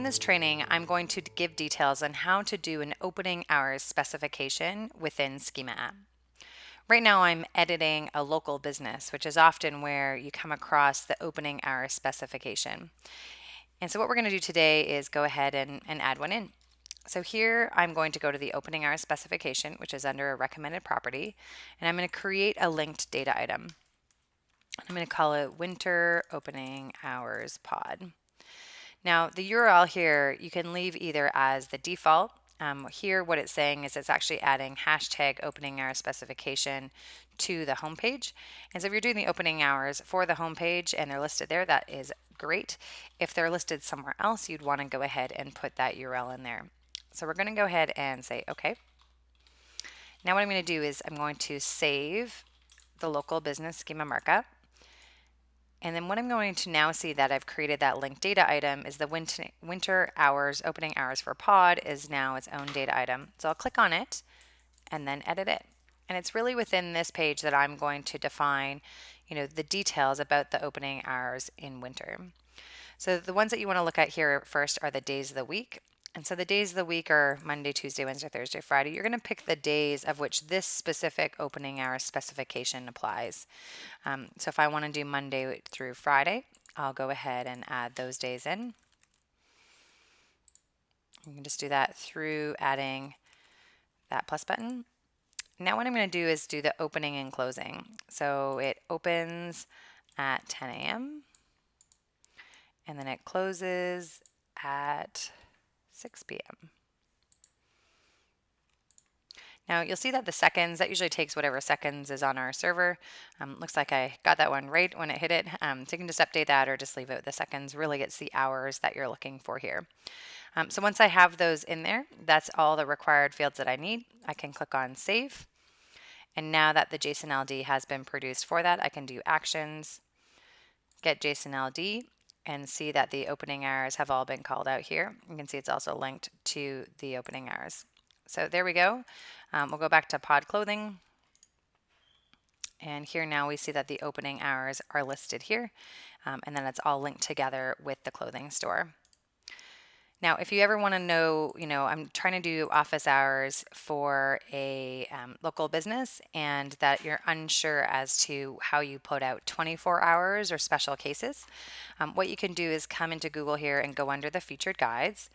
this training, I'm going to give details on how to do an opening hours specification within Schema app. Right now I'm editing a local business, which is often where you come across the opening hours specification. And so what we're going to do today is go ahead and add one in. So here I'm going to go to the opening hours specification, which is under a recommended property, and I'm going to create a linked data item. I'm going to call it winter opening hours pod. Now the URL here you can leave either as the default. Here what it's saying is it's actually adding hashtag opening hours specification to the homepage. And so if you're doing the opening hours for the homepage and they're listed there, that is great. If they're listed somewhere else, you'd want to go ahead and put that URL in there. So we're going to go ahead and say okay. Now what I'm going to do is I'm going to save the local business schema markup. And then what I'm going to now see that I've created that linked data item is the winter hours, opening hours for pod is now its own data item. So I'll click on it and then edit it. And it's really within this page that I'm going to define, the details about the opening hours in winter. So the ones that you want to look at here first are the days of the week. And so the days of the week are Monday, Tuesday, Wednesday, Thursday, Friday. You're going to pick the days of which this specific opening hours specification applies. So if I want to do Monday through Friday, I'll go ahead and add those days in. You can just do that through adding that plus button. Now what I'm going to do is do the opening and closing. So it opens at 10 a.m. and then it closes at 6 p.m. Now you'll see that the seconds, that usually takes whatever seconds is on our server. Looks like I got that one right when it hit it. So you can just update that or just leave it with the seconds. Really it's the hours that you're looking for here. So once I have those in there, that's all the required fields that I need. I can click on save. And now that the json-ld has been produced for that, I can do actions, get json-ld, and see that the opening hours have all been called out here. You can see it's also linked to the opening hours. So there we go. We'll go back to pod clothing. And here now we see that the opening hours are listed here. And then it's all linked together with the clothing store. Now, if you ever want to know, I'm trying to do office hours for a local business and that you're unsure as to how you put out 24 hours or special cases, what you can do is come into Google here and go under the featured guides.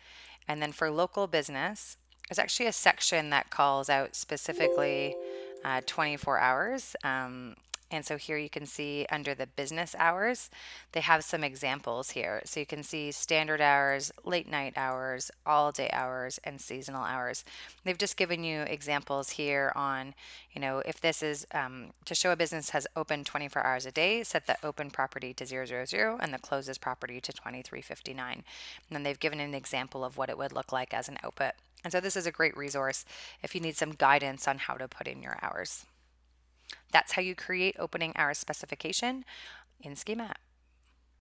And then for local business, there's actually a section that calls out specifically 24 hours. And so here you can see under the business hours, they have some examples here. So you can see standard hours, late night hours, all day hours, and seasonal hours. They've just given you examples here on, if this is to show a business has open 24 hours a day, set the open property to 000 and the closes property to 2359. And then they've given an example of what it would look like as an output. And so this is a great resource if you need some guidance on how to put in your hours. That's how you create opening hours specification in Schema.